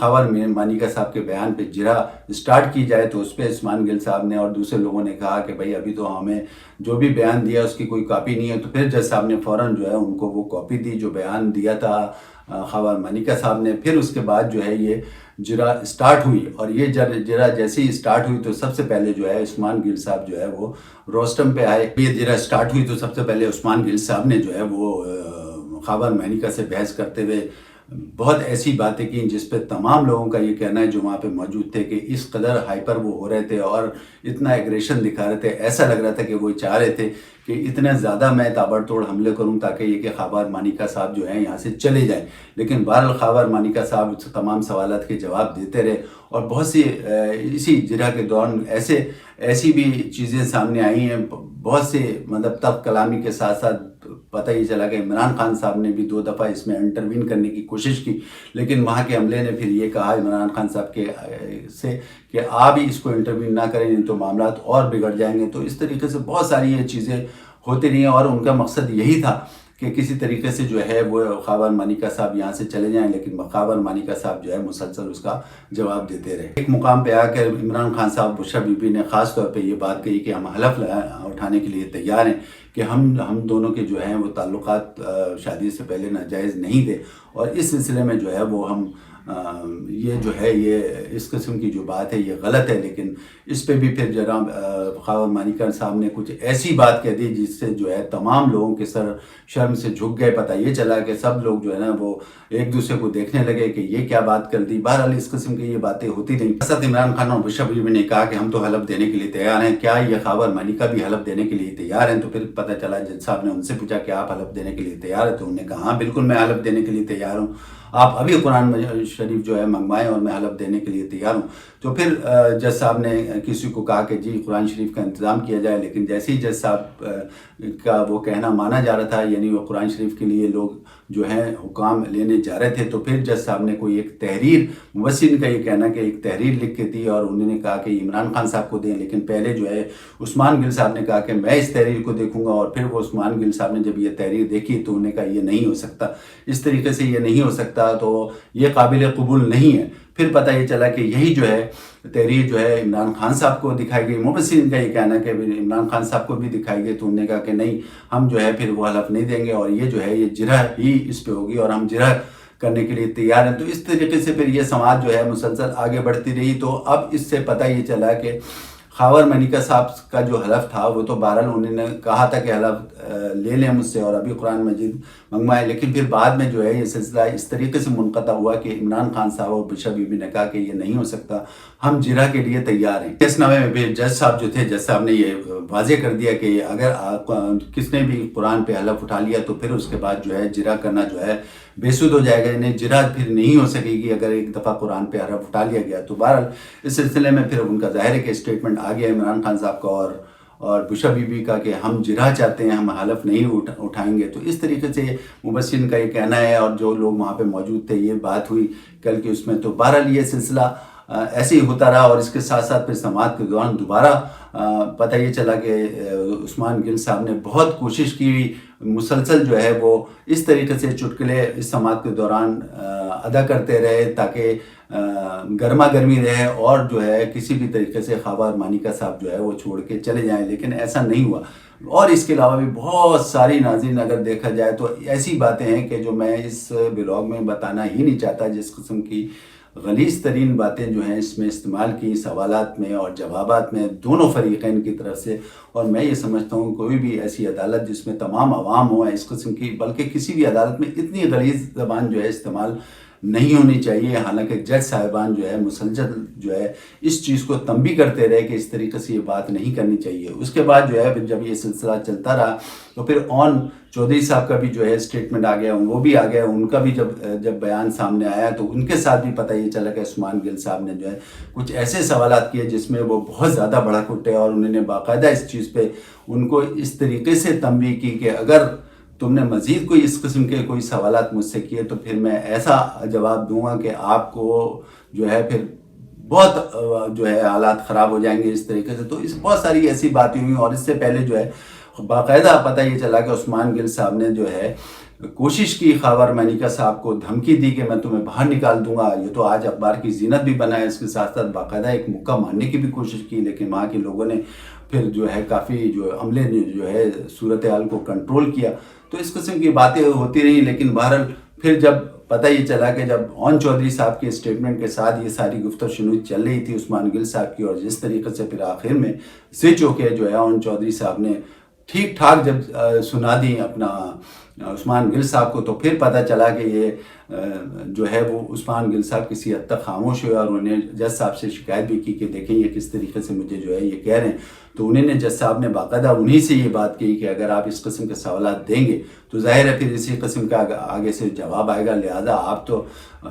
خاور مانیکا صاحب کے بیان پہ جرح اسٹارٹ کی جائے تو اس پہ عثمان گل صاحب نے اور دوسرے لوگوں نے کہا کہ بھائی ابھی تو ہمیں جو بھی بیان دیا اس کی کوئی کاپی نہیں ہے، تو پھر جج صاحب نے فوراً جو ہے ان کو وہ کاپی دی جو بیان دیا تھا خاور مانیکا صاحب نے۔ پھر اس کے بعد جو ہے یہ جرح اسٹارٹ ہوئی، اور یہ جرح جیسے ہی اسٹارٹ ہوئی تو سب سے پہلے جو ہے عثمان گل صاحب جو ہے وہ روسٹم پہ آئے۔ یہ جرح اسٹارٹ ہوئی تو سب سے پہلے عثمان گل صاحب نے جو ہے وہ خاور مانیکا سے بحث کرتے ہوئے بہت ایسی باتیں کی جس پہ تمام لوگوں کا یہ کہنا ہے جو وہاں پہ موجود تھے کہ اس قدر ہائپر وہ ہو رہے تھے اور اتنا ایگریشن دکھا رہے تھے، ایسا لگ رہا تھا کہ وہ چاہ رہے تھے کہ اتنا زیادہ میں تابڑ توڑ حملے کروں تاکہ یہ کہ خاور مانیکا صاحب جو ہیں یہاں سے چلے جائیں۔ لیکن بہرحال خاور مانیکا صاحب تمام سوالات کے جواب دیتے رہے، اور بہت سی اسی جرح کے دوران ایسی بھی چیزیں سامنے آئی ہیں، بہت سے مطلب تب کلامی کے ساتھ ساتھ پتہ ہی چلا کہ عمران خان صاحب نے بھی 2 دفعہ اس میں انٹروین کرنے کی کوشش کی، لیکن وہاں کے عملے نے پھر یہ کہا عمران خان صاحب کے سے کہ آپ ہی اس کو انٹروین نہ کریں نہیں تو معاملات اور بگڑ جائیں گے۔ تو اس طریقے سے بہت ساری یہ چیزیں ہوتی رہی ہیں، اور ان کا مقصد یہی تھا کہ کسی طریقے سے جو ہے وہ خاور مانیکا صاحب یہاں سے چلے جائیں، لیکن خاور مانیکا صاحب جو ہے مسلسل اس کا جواب دیتے رہے۔ ایک مقام پہ آ کر عمران خان صاحب بشرا بی بی نے خاص طور پہ یہ بات کہی کہ ہم حلف اٹھانے کے لیے تیار ہیں کہ ہم دونوں کے جو ہیں وہ تعلقات شادی سے پہلے ناجائز نہیں تھے، اور اس سلسلے میں جو ہے وہ ہم یہ جو ہے یہ اس قسم کی جو بات ہے یہ غلط ہے۔ لیکن اس پہ بھی پھر جناب خاور مانیکا صاحب نے کچھ ایسی بات کہہ دی جس سے جو ہے تمام لوگوں کے سر شرم سے جھک گئے۔ پتہ یہ چلا کہ سب لوگ جو ہے نا وہ ایک دوسرے کو دیکھنے لگے کہ یہ کیا بات کر دی۔ بہرحال اس قسم کی یہ باتیں ہوتی رہیں۔ ساتھ عمران خان اور بشرا بی بی نے کہا کہ ہم تو حلف دینے کے لیے تیار ہیں، کیا یہ خاور مانیکا بھی حلف دینے کے لیے تیار ہیں؟ تو پھر پتہ چلا جج صاحب نے ان سے پوچھا کہ آپ حلف دینے کے لیے تیار ہیں؟ تو انہوں نے کہا ہاں بالکل میں حلف دینے کے لیے تیار ہوں، آپ ابھی قرآن شریف جو ہے منگوائیں اور میں حلف دینے کے لیے تیار ہوں۔ تو پھر جج صاحب نے کسی کو کہا کہ جی قرآن شریف کا انتظام کیا جائے، لیکن جیسے ہی جج صاحب کا وہ کہنا مانا جا رہا تھا، یعنی وہ قرآن شریف کے لیے لوگ جو ہیں حکام لینے جا رہے تھے، تو پھر جج صاحب نے کوئی ایک تحریر، مبصرین کا یہ کہنا کہ ایک تحریر لکھ کے دی اور انہوں نے کہا کہ عمران خان صاحب کو دیں، لیکن پہلے جو ہے عثمان گل صاحب نے کہا کہ میں اس تحریر کو دیکھوں گا، اور پھر وہ عثمان گل صاحب نے جب یہ تحریر دیکھی تو انہوں نے کہا یہ نہیں ہو سکتا، اس طریقے سے یہ نہیں ہو سکتا، تو یہ قابل قبول نہیں ہے۔ پھر پتہ یہ چلا کہ یہی جو ہے تحریر جو ہے عمران خان صاحب کو دکھائی گئی، مبصرین کا یہ کہنا ہے کہ عمران خان صاحب کو بھی دکھائی گئی، تو انہوں نے کہا کہ نہیں ہم جو ہے پھر وہ حلف نہیں دیں گے، اور یہ جو ہے یہ جرح ہی اس پہ ہوگی اور ہم جرح کرنے کے لیے تیار ہیں۔ تو اس طریقے سے پھر یہ سماعت جو ہے مسلسل آگے بڑھتی رہی۔ تو اب اس سے پتہ یہ چلا کہ خاور مانیکا صاحب کا جو حلف تھا وہ تو بہرحال انہوں نے کہا تھا کہ حلف لے لیں مجھ سے اور ابھی قرآن مجید منگوائیں، لیکن پھر بعد میں جو ہے یہ سلسلہ اس طریقے سے منقطع ہوا کہ عمران خان صاحب اور بشرا بی بی نے کہا کہ یہ نہیں ہو سکتا، ہم جرح کے لیے تیار ہیں۔ اس نامے میں پھر جج صاحب جو تھے، جج صاحب نے یہ واضح کر دیا کہ اگر کس نے بھی قرآن پہ حلف اٹھا لیا تو پھر اس کے بعد جو ہے جرح کرنا جو ہے بے سود ہو جائے گا، یعنی جرح پھر نہیں ہو سکے گی اگر ایک دفعہ قرآن پہ حلف اٹھا لیا گیا۔ تو بہرحال اس سلسلے میں پھر ان کا ظاہر ہے کہ اسٹیٹمنٹ آ گیا عمران خان صاحب کا اور بشرا بی بی کا کہ ہم جرح چاہتے ہیں، ہم حلف نہیں اٹھائیں گے۔ تو اس طریقے سے مبصرین کا یہ کہنا ہے، اور جو لوگ وہاں پہ موجود تھے یہ بات ہوئی کل کے اس میں۔ تو بہرحال یہ سلسلہ ایسے ہی ہوتا رہا، اور اس کے ساتھ ساتھ پھر سماعت کے دوران دوبارہ پتہ یہ چلا کہ عثمان گل صاحب نے بہت کوشش کی، مسلسل جو ہے وہ اس طریقے سے چٹکلے اس سماعت کے دوران ادا کرتے رہے تاکہ گرما گرمی رہے، اور جو ہے کسی بھی طریقے سے خاور مانیکا صاحب جو ہے وہ چھوڑ کے چلے جائیں، لیکن ایسا نہیں ہوا۔ اور اس کے علاوہ بھی بہت ساری ناظرین اگر دیکھا جائے تو ایسی باتیں ہیں کہ جو میں اس بلاگ میں بتانا ہی نہیں چاہتا، جس قسم کی غلیظ ترین باتیں جو ہیں اس میں استعمال کی، سوالات میں اور جوابات میں دونوں فریقین کی طرف سے۔ اور میں یہ سمجھتا ہوں کوئی بھی ایسی عدالت جس میں تمام عوام ہوں اس قسم کی، بلکہ کسی بھی عدالت میں اتنی غلیظ زبان جو ہے استعمال نہیں ہونی چاہیے، حالانکہ جج صاحبان جو ہے مسلسل جو ہے اس چیز کو تنبیہ کرتے رہے کہ اس طریقے سے یہ بات نہیں کرنی چاہیے۔ اس کے بعد جو ہے جب یہ سلسلہ چلتا رہا تو پھر چودھری صاحب کا بھی جو ہے اسٹیٹمنٹ آ گیا، وہ بھی آ گیا، ان کا بھی جب بیان سامنے آیا تو ان کے ساتھ بھی پتہ یہ چلا کہ عثمان گل صاحب نے جو ہے کچھ ایسے سوالات کیے جس میں وہ بہت زیادہ بڑھک اٹھے، اور انہوں نے باقاعدہ اس چیز پہ ان کو اس طریقے سے تنبیہ کی کہ اگر تم نے مزید کوئی اس قسم کے کوئی سوالات مجھ سے کیے تو پھر میں ایسا جواب دوں گا کہ آپ کو جو ہے پھر بہت جو ہے حالات خراب ہو جائیں گے اس طریقے سے۔ تو بہت ساری ایسی باتیں ہوئیں، اور اس سے پہلے جو ہے باقاعدہ پتہ یہ چلا کہ عثمان گل صاحب نے جو ہے کوشش کی خاور مینیکا صاحب کو دھمکی دی کہ میں تمہیں باہر نکال دوں گا. یہ تو آج اخبار کی زینت بھی بنا ہے. اس کے ساتھ ساتھ باقاعدہ ایک مکہ مارنے کی بھی کوشش کی، لیکن وہاں کے لوگوں نے پھر جو ہے کافی عملے نے جو ہے صورتحال کو کنٹرول کیا. تو اس قسم کی باتیں ہوتی رہیں، لیکن بہرحال پھر جب پتہ یہ چلا کہ جب اون چودھری صاحب کے اسٹیٹمنٹ کے ساتھ یہ ساری گفتگو شنود چل رہی تھی عثمان گل صاحب کی، اور جس طریقے سے پھر آخر میں سوئچ ہو کے جو ہے اون چودھری صاحب نے ٹھیک ٹھاک جب سنا دی اپنا عثمان گل صاحب کو، تو پھر پتہ چلا کہ یہ جو ہے وہ عثمان گل صاحب کسی حد تک خاموش ہوئے، اور انہوں نے جج صاحب سے شکایت بھی کی کہ دیکھیں یہ کس طریقے سے مجھے جو ہے یہ کہہ رہے ہیں. تو انہوں نے جج صاحب نے باقاعدہ انہی سے یہ بات کی کہ اگر آپ اس قسم کے سوالات دیں گے تو ظاہر ہے پھر اسی قسم کا آگے سے جواب آئے گا، لہذا آپ تو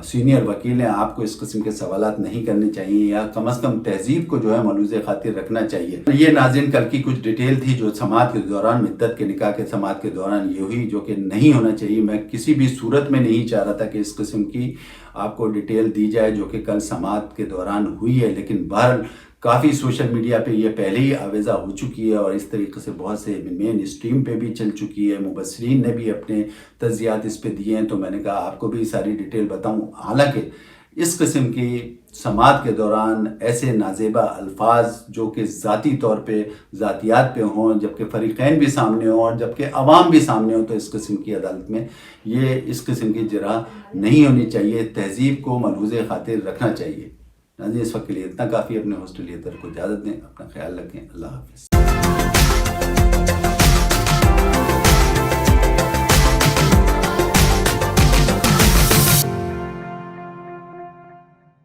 سینئر وکیل ہیں، آپ کو اس قسم کے سوالات نہیں کرنے چاہیے، یا کم از کم تہذیب کو جو ہے ملوث خاطر رکھنا چاہیے. یہ ناظرین کل کی کچھ ڈیٹیل تھی جو سماعت کے دوران، مدت کے نکاح کے سماعت کے دوران یہ ہوئی، جو کہ نہیں ہونا چاہیے. میں کسی بھی صورت میں نہیں چاہ رہا تھا کہ اس قسم کی آپ کو ڈیٹیل دی جائے جو کہ کل سماعت کے دوران ہوئی ہے، لیکن بہرحال کافی سوشل میڈیا پہ یہ پہلے ہی آویزہ ہو چکی ہے، اور اس طریقے سے بہت سے مین اسٹریم پہ بھی چل چکی ہے. مبصرین نے بھی اپنے تجزیات اس پہ دیے ہیں، تو میں نے کہا آپ کو بھی ساری ڈیٹیل بتاؤں. حالانکہ اس قسم کی سماعت کے دوران ایسے نازیبا الفاظ جو کہ ذاتی طور پہ ذاتیات پہ ہوں، جبکہ فریقین بھی سامنے ہوں اور جبکہ عوام بھی سامنے ہوں، تو اس قسم کی عدالت میں یہ اس قسم کی جرح نہیں ہونی چاہیے. تہذیب کو ملحوظ خاطر رکھنا چاہیے. ناظرین اس وقت کے لیے اتنا کافی. اپنے ہوسٹ لیتر کو اجازت دیں، اپنا خیال رکھیں. اللہ حافظ.